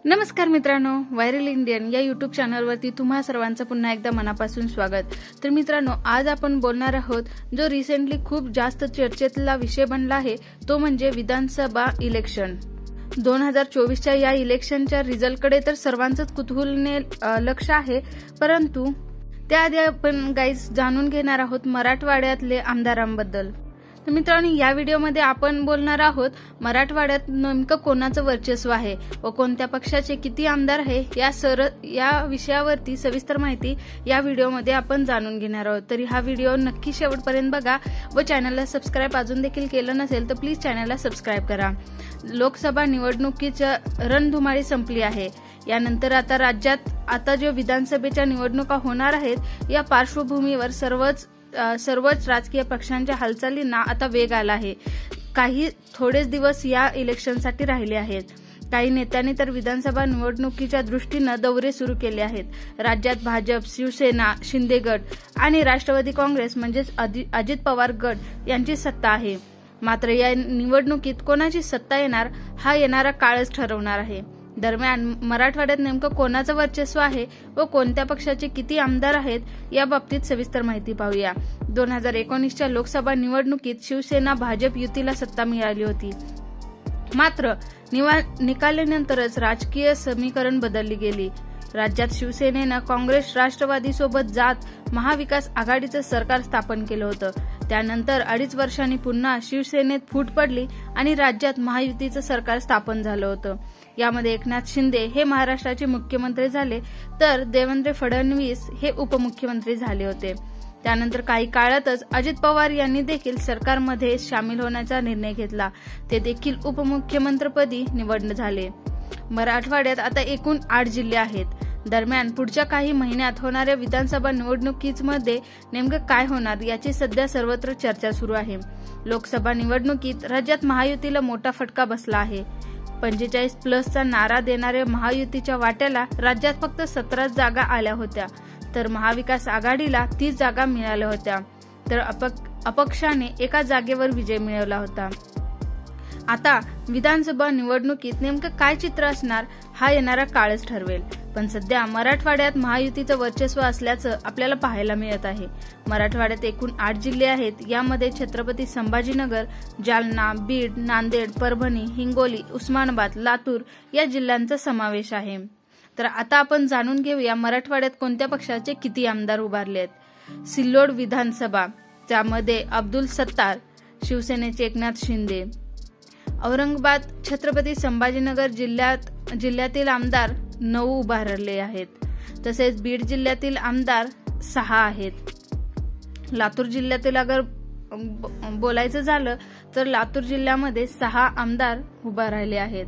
नमस्कार मित्रांनो, viral Indian या यूट्यूब चॅनलवरती तुम्हा सर्वांचं पुन्हा एकदा मनापासून स्वागत। तर मित्रांनो, आज आपण बोलणार आहोत जो रिसेंटली खूप जास्त चर्चेतला विषय बनला आहे तो म्हणजे विधानसभा इलेक्शन। 2024च्या या इलेक्शनच्या रिझल्टकडे तर सर्वांचंच कुतूहलाने लक्ष आहे, परंतु त्याआधी आपण गाईज जाणून घेणार आहोत मराठवाड्यातले आमदारांबद्दल। तर मित्रांनो, या व्हिडिओमध्ये आपण बोलणार आहोत मराठवाड्यात नेमकं कोणाचं वर्चस्व आहे व कोणत्या पक्षाचे किती आमदार आहे या विषयावरती सविस्तर माहिती या व्हिडिओमध्ये आपण जाणून घेणार आहोत। तरी हा व्हिडिओ नक्की शेवटपर्यंत बघा व चॅनलला सबस्क्राईब अजून देखील केलं नसेल तर प्लीज चॅनलला सबस्क्राईब करा। लोकसभा निवडणुकीची रणधुमाळी संपली आहे। यानंतर आता राज्यात जो विधानसभेच्या निवडणुका होणार आहेत या पार्श्वभूमीवर सर्वच राजकीय पक्षांच्या हालचालींना आता वेग आला आहे। काही थोडेच दिवस या इलेक्शनसाठी राहिले आहेत। काही नेत्यांनी तर विधानसभा निवडणुकीच्या दृष्टीने दौरे सुरू केले आहेत। राज्यात भाजप, शिवसेना, शिंदे गट आणि राष्ट्रवादी काँग्रेस म्हणजेच अजित पवार गट यांची सत्ता आहे। मात्र या निवडणुकीत कोणाची सत्ता येणार हा येणारा काळच ठरवणार आहे। दरम्यान मराठवाड्यात नेमकं कोणाचं वर्चस्व आहे व कोणत्या पक्षाचे किती आमदार आहेत या बाबतीत सविस्तर माहिती पाहूया। 2019च्या लोकसभा निवडणुकीत शिवसेना भाजप युतीला सत्ता मिळाली होती। मात्र निकालानंतरच राजकीय समीकरण बदलली गेली। राज्यात शिवसेनेनं काँग्रेस राष्ट्रवादी सोबत जात महाविकास आघाडीचं सरकार स्थापन केलं होतं। त्यानंतर 2.5 वर्षांनी पुन्हा शिवसेनेत फूट पडली आणि राज्यात महायुतीचं सरकार स्थापन झालं होतं। यामध्ये एकनाथ शिंदे हे महाराष्ट्राचे मुख्यमंत्री झाले तर देवेंद्र फडणवीस हे उपमुख्यमंत्री झाले होते। त्यानंतर काही काळातच अजित पवार यांनी देखील सरकारमध्ये सामील होण्याचा निर्णय घेतला। ते देखील उपमुख्यमंत्रीपदी निवडणूक झाले। मराठवाड्यात आता एकूण 8 जिल्हे आहेत। दरम्यान पुढच्या काही महिन्यात होणाऱ्या विधानसभा निवडणुकीमध्ये नेमकं काय होणार याची सध्या सर्वत्र चर्चा सुरू आहे। लोकसभा निवडणुकीत राज्यात महायुतीला मोठा फटका बसला आहे। 45+ नारा देणाऱ्या महायुतीच्या वाट्याला राज्यात फक्त 17 जागा आल्या होत्या, तर महाविकास आघाडीला 30 जागा मिळाल्या होत्या, तर अपक्षाने एका जागेवर विजय मिळवला होता। आता विधानसभा निवडणुकीत नेमकं काय चित्र असणार हा येणारा काळच ठरवेल, पण सध्या मराठवाड्यात महायुतीचं वर्चस्व असल्याचं आपल्याला पाहायला मिळत आहे। मराठवाड्यात एकूण 8 जिल्हे आहेत। यामध्ये छत्रपती संभाजीनगर, जालना, बीड, नांदेड, परभणी, हिंगोली, उस्मानाबाद, लातूर या जिल्ह्यांचा समावेश आहे। तर आता आपण जाणून घेऊया मराठवाड्यात कोणत्या पक्षाचे किती आमदार उभारले आहेत। सिल्लोड विधानसभा, त्यामध्ये अब्दुल सत्तार, शिवसेनेचे एकनाथ शिंदे। औरंगाबाद छत्रपती संभाजीनगर जिल्ह्यातील आमदार 9 उभारले आहेत। तसेच बीड जिल्ह्यातील आमदार 6 आहेत। लातूर जिल्ह्यातील अगर बोलायचं झालं तर लातूर जिल्ह्यामध्ये 6 आमदार उभा राहिले आहेत।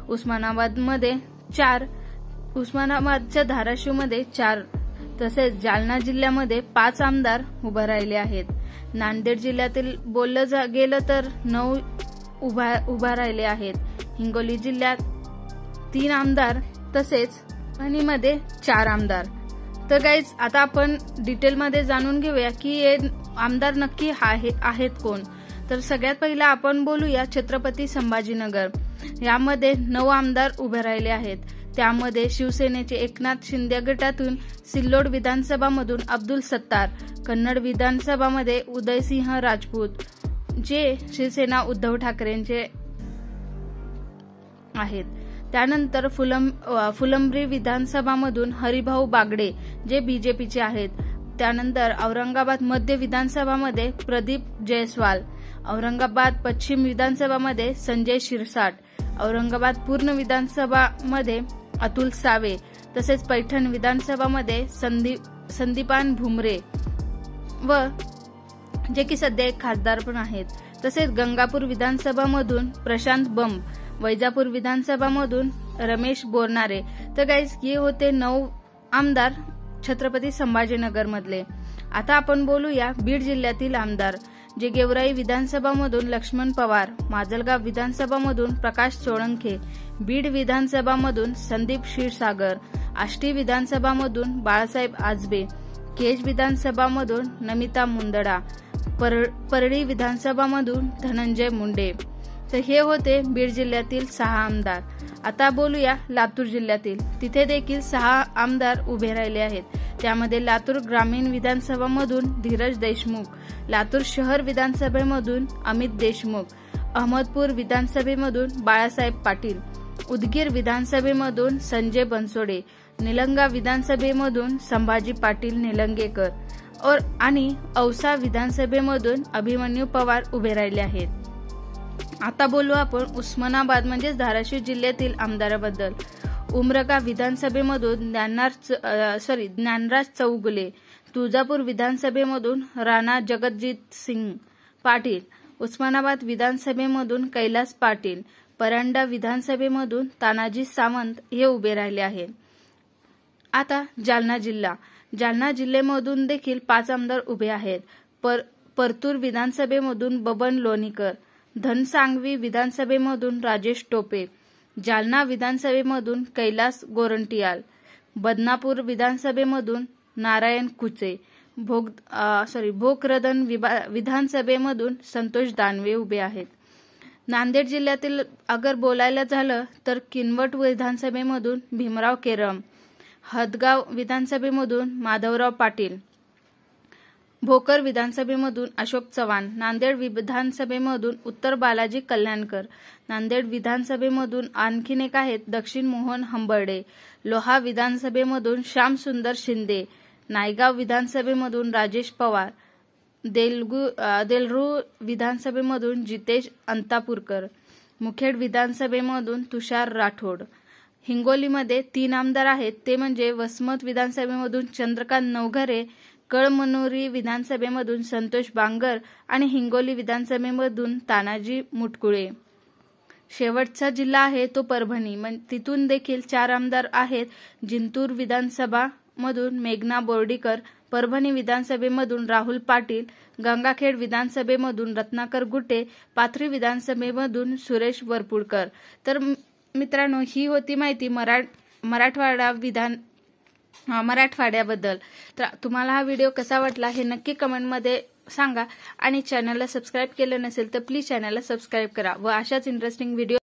उस्मानाबादमध्ये 4, उस्मानाबादच्या धाराशिवमध्ये 4, तसेच जालना जिल्ह्यामध्ये 5 आमदार उभा राहिले आहेत। नांदेड जिल्ह्यातील बोललं गेलं तर 9 उभा राहिले आहेत। हिंगोली जिल्ह्यात 3 आमदार, तसेच परभणीमध्ये 4 आमदार। तर गाईज, आता आपण डिटेलमध्ये जाणून घेऊया की हे आमदार नक्की आहेत कोण। तर सगळ्यात पहिला आपण बोलूया छत्रपती संभाजीनगर। यामध्ये 9 आमदार उभे राहिले आहेत। त्यामध्ये शिवसेनेचे एकनाथ शिंदे गटातून सिल्लोड विधानसभामधून अब्दुल सत्तार, कन्नड विधानसभामध्ये उदयसिंह राजपूत जे शिवसेना उद्धव ठाकरेंचे आहेत। त्यानंतर फुलंब्री विधानसभामधून हरिभाऊ बागडे जे बीजेपीचे आहेत। त्यानंतर औरंगाबाद मध्य विधानसभामध्ये प्रदीप जयस्वाल, औरंगाबाद पश्चिम विधानसभामध्ये संजय शिरसाट, औरंगाबाद पूर्व विधानसभामध्ये अतुल सावे, तसेच पैठण विधानसभामध्ये संदीपान भुमरे व जे की सध्या एक खासदार पण आहेत। तसेच गंगापूर विधानसभामधून प्रशांत बंब, वैजापूर विधानसभामधून रमेश बोरनारे। तर गाईज, हे होते 9 आमदार छत्रपती संभाजीनगर मधले। आता आपण बोलूया बीड जिल्ह्यातील आमदार, जे गेवराई विधानसभामधून लक्ष्मण पवार, माजलगाव विधानसभामधून प्रकाश सोळंके, बीड विधानसभामधून संदीप क्षीरसागर, आष्टी विधानसभामधून बाळासाहेब आजबे, केज विधानसभामधून नमिता मुंदडा, परळी विधानसभामधून धनंजय मुंडे, तर हे होते बीड जिल्ह्यातील 6 आमदार। आता बोलूया लातूर जिल्ह्यातील। तिथे देखील 6 आमदार उभे राहिले आहेत। त्यामध्ये लातूर ग्रामीण विधानसभामधून धीरज देशमुख, लातूर शहर विधानसभेमधून अमित देशमुख, अहमदपूर विधानसभेमधून बाळासाहेब पाटील, उदगीर विधानसभेमधून संजय बनसोडे, निलंगा विधानसभेमधून संभाजी पाटील निलंगेकर आणि औसा विधानसभेमधून अभिमन्यू पवार उभे राहिले आहेत। आता बोलू आपण उस्मानाबाद म्हणजेच धाराशिव जिल्ह्यातील आमदाराबद्दल। उमरगा विधानसभेमधून ज्ञानराज चौगुले, तुळजापूर विधानसभेमधून राणा जगजित सिंग पाटील, उस्मानाबाद विधानसभेमधून कैलास पाटील, परंडा विधानसभेमधून तानाजी सावंत हे उभे राहिले आहेत। आता जालना जिल्हा। जालना जिल्ह्यामधून देखील 5 आमदार उभे आहेत। परतूर विधानसभेमधून बबन लोणीकर, धनसांगवी विधानसभेमधून राजेश टोपे, जालना विधानसभेमधून कैलास गोरंटियाल, बदनापूर विधानसभेमधून नारायण कुचे, भोकरदन विधानसभेमधून संतोष दानवे उभे आहेत। नांदेड जिल्ह्यातील अगर बोलायला झालं तर किनवट विधानसभेमधून भीमराव केरम, हदगाव विधानसभेमधून माधवराव पाटील, भोकर विधानसभेमधून अशोक चव्हाण, नांदेड विधानसभेमधून उत्तर बालाजी कल्याणकर, नांदेड विधानसभेमधून आणखीन एक आहेत दक्षिण मोहन हंबर्डे, लोहा विधानसभेमधून श्याम सुंदर शिंदे, नायगाव विधानसभेमधून राजेश पवार, देलरू विधानसभेमधून जितेश अंतापूरकर, मुखेड विधानसभेमधून तुषार राठोड। हिंगोलीमध्ये 3 आमदार आहेत, ते म्हणजे वसमत विधानसभेमधून चंद्रकांत नवघरे, कळमनुरी विधानसभेमधून संतोष बांगर आणि हिंगोली विधानसभेमधून तानाजी मुटकुळे। शेवटचा जिल्हा आहे तो परभणी। तिथून देखील 4 आमदार आहेत। जिंतूर विधानसभा मधून मेघना बोर्डीकर, परभणी विधानसभेमधून राहुल पाटील, गंगाखेड विधानसभेमधून रत्नाकर गुटे, पाथरी विधानसभेमधून सुरेश वरपुडकर। तर मित्रांनो, ही होती माहिती मराठवाड्याबद्दल। तर तुम्हाला हा व्हिडिओ कसा वाटला हे नक्की कमेंटमध्ये सांगा आणि चॅनलला सबस्क्राईब केलं नसेल तर प्लीज चॅनलला सबस्क्राईब करा व अशाच इंटरेस्टिंग व्हिडिओ